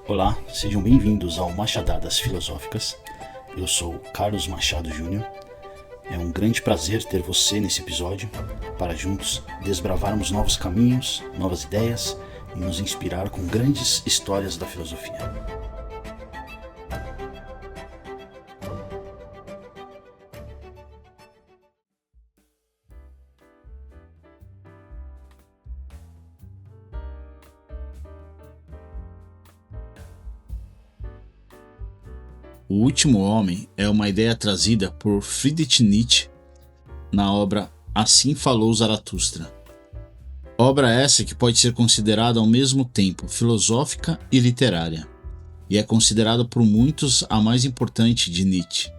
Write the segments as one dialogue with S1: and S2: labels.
S1: Olá, sejam bem-vindos ao Machadadas Filosóficas. Eu sou Carlos Machado Júnior. É um grande prazer ter você nesse episódio para juntos desbravarmos novos caminhos, novas ideias e nos inspirar com grandes histórias da filosofia. O Último Homem é uma ideia trazida por Friedrich Nietzsche na obra Assim Falou Zaratustra. Obra essa que pode ser considerada ao mesmo tempo filosófica e literária, e é considerada por muitos a mais importante de Nietzsche.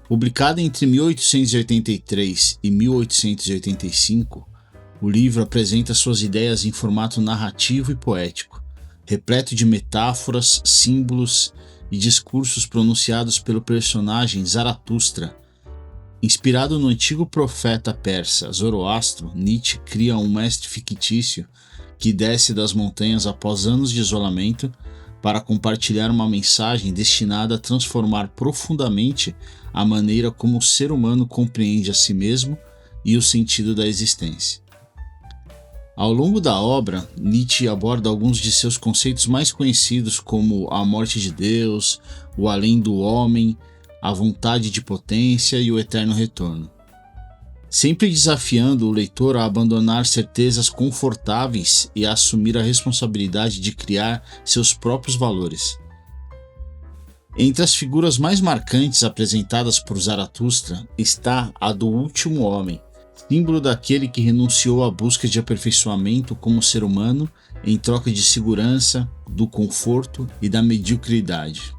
S1: Publicada entre 1883 e 1885, o livro apresenta suas ideias em formato narrativo e poético, repleto de metáforas, símbolos e discursos pronunciados pelo personagem Zaratustra. Inspirado no antigo profeta persa Zoroastro, Nietzsche cria um mestre fictício que desce das montanhas após anos de isolamento para compartilhar uma mensagem destinada a transformar profundamente a maneira como o ser humano compreende a si mesmo e o sentido da existência. Ao longo da obra, Nietzsche aborda alguns de seus conceitos mais conhecidos, como a morte de Deus, o além do homem, a vontade de potência e o eterno retorno. Sempre desafiando o leitor a abandonar certezas confortáveis e a assumir a responsabilidade de criar seus próprios valores. Entre as figuras mais marcantes apresentadas por Zaratustra está a do último homem, símbolo daquele que renunciou à busca de aperfeiçoamento como ser humano em troca de segurança, do conforto e da mediocridade.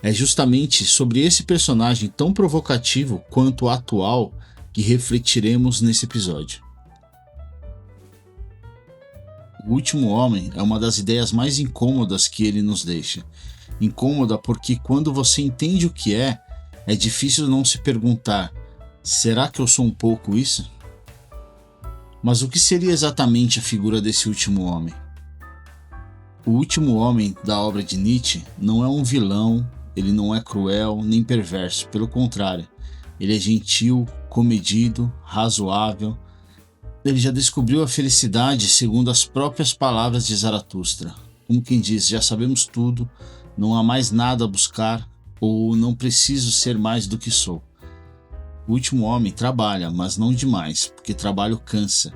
S1: É justamente sobre esse personagem tão provocativo quanto atual que refletiremos nesse episódio. O Último Homem é uma das ideias mais incômodas que ele nos deixa. Incômoda porque quando você entende o que é difícil não se perguntar: será que eu sou um pouco isso? Mas o que seria exatamente a figura desse último homem? O último homem da obra de Nietzsche não é um vilão, ele não é cruel nem perverso, pelo contrário, ele é gentil, comedido, razoável. Ele já descobriu a felicidade segundo as próprias palavras de Zaratustra. Como quem diz, já sabemos tudo, não há mais nada a buscar, ou não preciso ser mais do que sou. O último homem trabalha, mas não demais, porque trabalho cansa.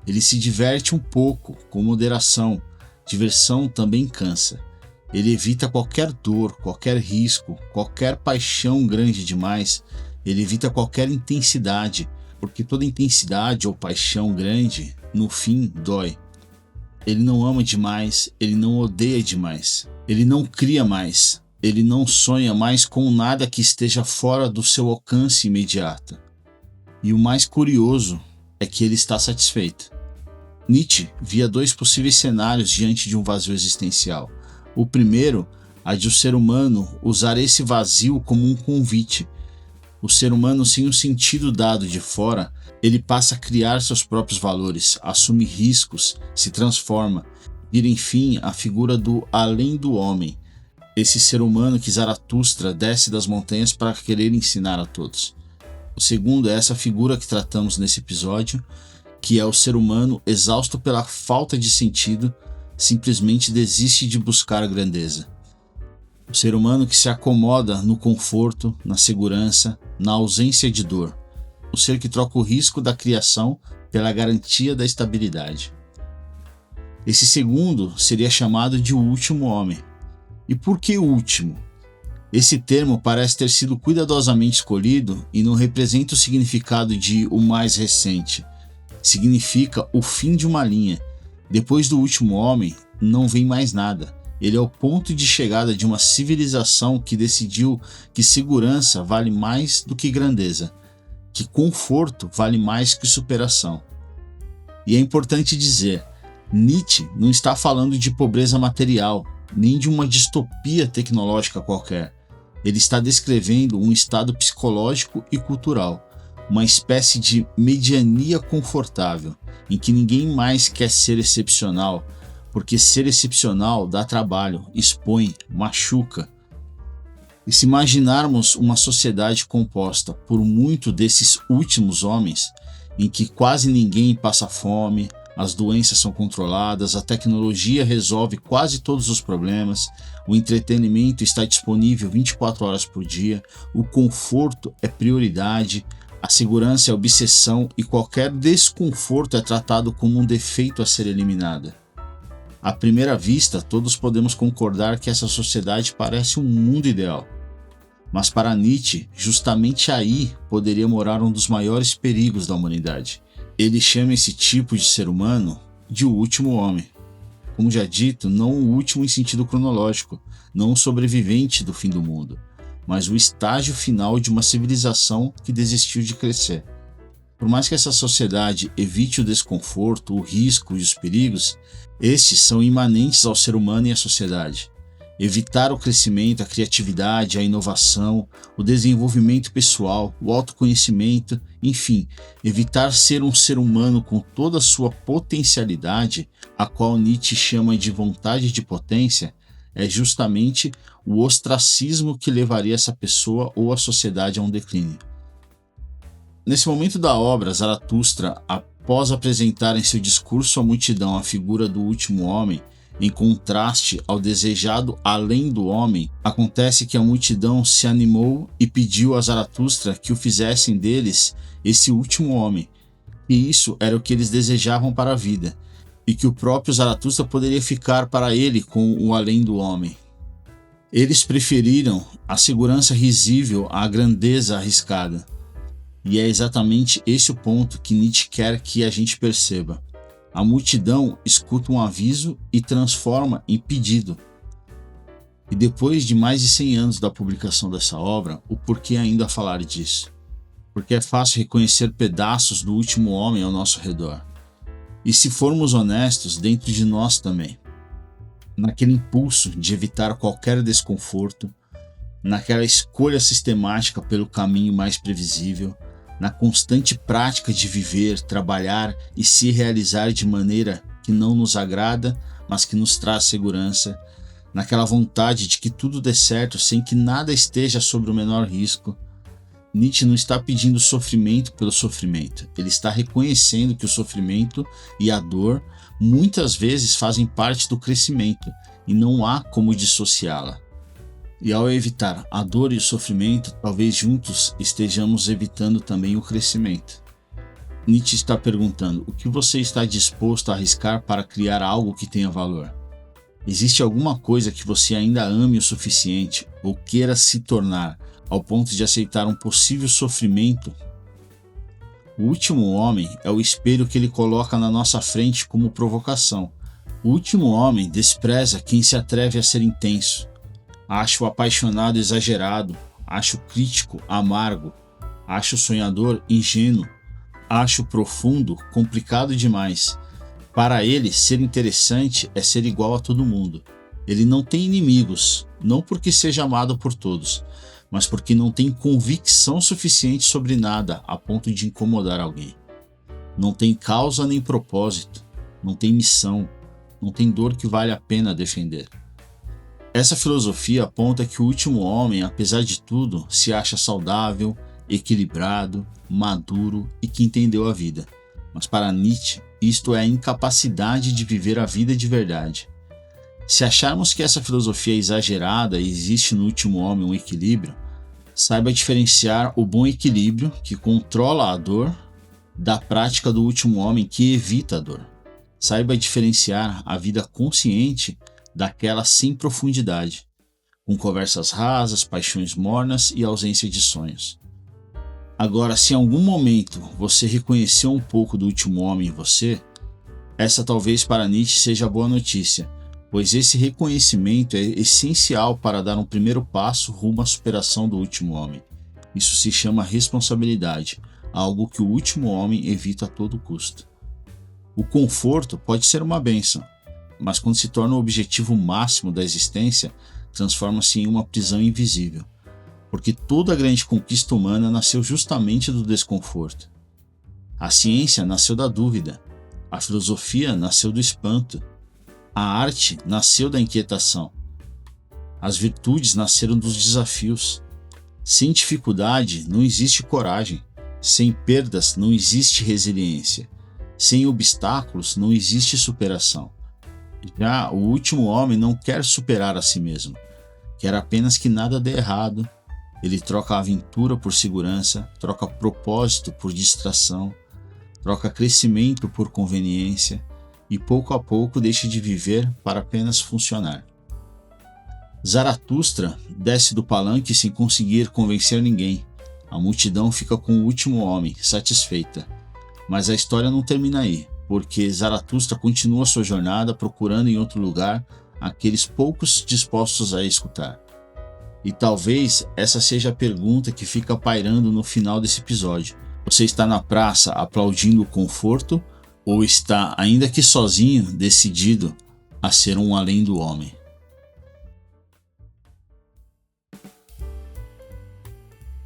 S1: Ele se diverte um pouco, com moderação. Diversão também cansa. Ele evita qualquer dor, qualquer risco, qualquer paixão grande demais. Ele evita qualquer intensidade, porque toda intensidade ou paixão grande, no fim, dói. Ele não ama demais, ele não odeia demais. Ele não cria mais. Ele não sonha mais com nada que esteja fora do seu alcance imediato. E o mais curioso é que ele está satisfeito. Nietzsche via dois possíveis cenários diante de um vazio existencial. O primeiro, a de o ser humano usar esse vazio como um convite. O ser humano, sem o sentido dado de fora, ele passa a criar seus próprios valores, assume riscos, se transforma, vira enfim a figura do além do homem. Esse ser humano que Zaratustra desce das montanhas para querer ensinar a todos. O segundo é essa figura que tratamos nesse episódio, que é o ser humano exausto pela falta de sentido, simplesmente desiste de buscar a grandeza. O ser humano que se acomoda no conforto, na segurança, na ausência de dor. O ser que troca o risco da criação pela garantia da estabilidade. Esse segundo seria chamado de o último homem. E por que o último? Esse termo parece ter sido cuidadosamente escolhido e não representa o significado de o mais recente. Significa o fim de uma linha. Depois do último homem, não vem mais nada. Ele é o ponto de chegada de uma civilização que decidiu que segurança vale mais do que grandeza, que conforto vale mais que superação. E é importante dizer, Nietzsche não está falando de pobreza material, nem de uma distopia tecnológica qualquer. Ele está descrevendo um estado psicológico e cultural, uma espécie de mediania confortável, em que ninguém mais quer ser excepcional, porque ser excepcional dá trabalho, expõe, machuca. E se imaginarmos uma sociedade composta por muito desses últimos homens, em que quase ninguém passa fome, as doenças são controladas, a tecnologia resolve quase todos os problemas, o entretenimento está disponível 24 horas por dia, o conforto é prioridade, a segurança é obsessão e qualquer desconforto é tratado como um defeito a ser eliminado. À primeira vista, todos podemos concordar que essa sociedade parece um mundo ideal. Mas para Nietzsche, justamente aí poderia morar um dos maiores perigos da humanidade. Ele chama esse tipo de ser humano de o último homem. Como já dito, não o último em sentido cronológico, não o sobrevivente do fim do mundo, mas o estágio final de uma civilização que desistiu de crescer. Por mais que essa sociedade evite o desconforto, o risco e os perigos, estes são imanentes ao ser humano e à sociedade. Evitar o crescimento, a criatividade, a inovação, o desenvolvimento pessoal, o autoconhecimento, enfim, evitar ser um ser humano com toda a sua potencialidade, a qual Nietzsche chama de vontade de potência, é justamente o ostracismo que levaria essa pessoa ou a sociedade a um declínio. Nesse momento da obra, Zaratustra, após apresentar em seu discurso à multidão a figura do último homem, em contraste ao desejado além do homem, acontece que a multidão se animou e pediu a Zaratustra que o fizessem deles esse último homem, e isso era o que eles desejavam para a vida, e que o próprio Zaratustra poderia ficar para ele com o além do homem. Eles preferiram a segurança risível à grandeza arriscada. E é exatamente esse o ponto que Nietzsche quer que a gente perceba. A multidão escuta um aviso e transforma em pedido. E depois de mais de 100 anos da publicação dessa obra, o porquê ainda falar disso? Porque é fácil reconhecer pedaços do último homem ao nosso redor. E se formos honestos, dentro de nós também. Naquele impulso de evitar qualquer desconforto, naquela escolha sistemática pelo caminho mais previsível, na constante prática de viver, trabalhar e se realizar de maneira que não nos agrada, mas que nos traz segurança, naquela vontade de que tudo dê certo sem que nada esteja sob o menor risco. Nietzsche não está pedindo sofrimento pelo sofrimento, ele está reconhecendo que o sofrimento e a dor muitas vezes fazem parte do crescimento e não há como dissociá-la. E ao evitar a dor e o sofrimento, talvez juntos estejamos evitando também o crescimento. Nietzsche está perguntando: o que você está disposto a arriscar para criar algo que tenha valor? Existe alguma coisa que você ainda ame o suficiente ou queira se tornar ao ponto de aceitar um possível sofrimento? O último homem é o espelho que ele coloca na nossa frente como provocação. O último homem despreza quem se atreve a ser intenso. Acho o apaixonado exagerado, acho o crítico amargo, acho o sonhador ingênuo, acho o profundo complicado demais. Para ele, ser interessante é ser igual a todo mundo. Ele não tem inimigos, não porque seja amado por todos, mas porque não tem convicção suficiente sobre nada a ponto de incomodar alguém. Não tem causa nem propósito, não tem missão, não tem dor que vale a pena defender. Essa filosofia aponta que o último homem, apesar de tudo, se acha saudável, equilibrado, maduro e que entendeu a vida. Mas para Nietzsche, isto é a incapacidade de viver a vida de verdade. Se acharmos que essa filosofia é exagerada e existe no último homem um equilíbrio, saiba diferenciar o bom equilíbrio, que controla a dor, da prática do último homem que evita a dor. Saiba diferenciar a vida consciente daquela sem profundidade, com conversas rasas, paixões mornas e ausência de sonhos. Agora, se em algum momento você reconheceu um pouco do último homem em você, essa talvez para Nietzsche seja a boa notícia, pois esse reconhecimento é essencial para dar um primeiro passo rumo à superação do último homem. Isso se chama responsabilidade, algo que o último homem evita a todo custo. O conforto pode ser uma bênção, mas quando se torna o objetivo máximo da existência, transforma-se em uma prisão invisível, porque toda a grande conquista humana nasceu justamente do desconforto. A ciência nasceu da dúvida, a filosofia nasceu do espanto, A arte nasceu da inquietação. As virtudes nasceram dos desafios. Sem dificuldade não existe coragem. Sem perdas não existe resiliência. Sem obstáculos não existe superação. Já o último homem não quer superar a si mesmo. Quer apenas que nada dê errado. Ele troca a aventura por segurança, troca propósito por distração, troca crescimento por conveniência e pouco a pouco deixa de viver para apenas funcionar. Zaratustra desce do palanque sem conseguir convencer ninguém. A multidão fica com o último homem, satisfeita. Mas a história não termina aí, porque Zaratustra continua sua jornada procurando em outro lugar aqueles poucos dispostos a escutar. E talvez essa seja a pergunta que fica pairando no final desse episódio. Você está na praça aplaudindo o conforto ou está, ainda que sozinho, decidido a ser um além do homem?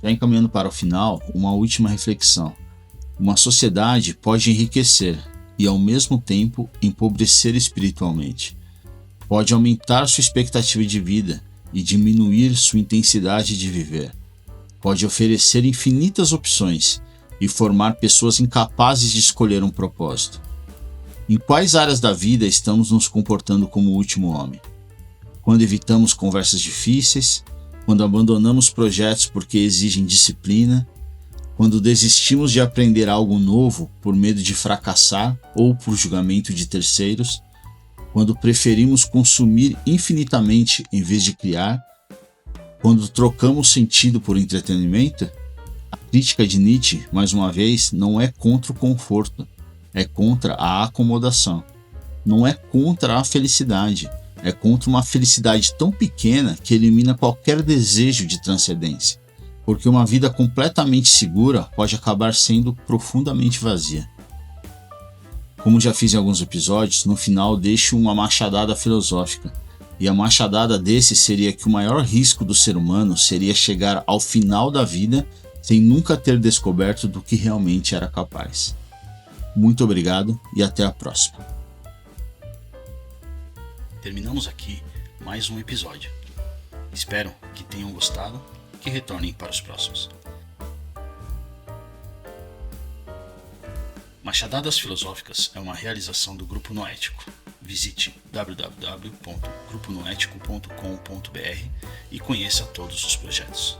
S1: Já encaminhando para o final, uma última reflexão. Uma sociedade pode enriquecer e, ao mesmo tempo, empobrecer espiritualmente. Pode aumentar sua expectativa de vida e diminuir sua intensidade de viver. Pode oferecer infinitas opções e formar pessoas incapazes de escolher um propósito. Em quais áreas da vida estamos nos comportando como o último homem? Quando evitamos conversas difíceis, quando abandonamos projetos porque exigem disciplina, quando desistimos de aprender algo novo por medo de fracassar ou por julgamento de terceiros, quando preferimos consumir infinitamente em vez de criar, quando trocamos sentido por entretenimento. A crítica de Nietzsche, mais uma vez, não é contra o conforto, é contra a acomodação. Não é contra a felicidade, é contra uma felicidade tão pequena que elimina qualquer desejo de transcendência. Porque uma vida completamente segura pode acabar sendo profundamente vazia. Como já fiz em alguns episódios, no final deixo uma machadada filosófica. E a machadada desse seria que o maior risco do ser humano seria chegar ao final da vida sem nunca ter descoberto do que realmente era capaz. Muito obrigado e até a próxima.
S2: Terminamos aqui mais um episódio. Espero que tenham gostado e que retornem para os próximos. Machadadas Filosóficas é uma realização do Grupo Noético. Visite www.gruponoetico.com.br e conheça todos os projetos.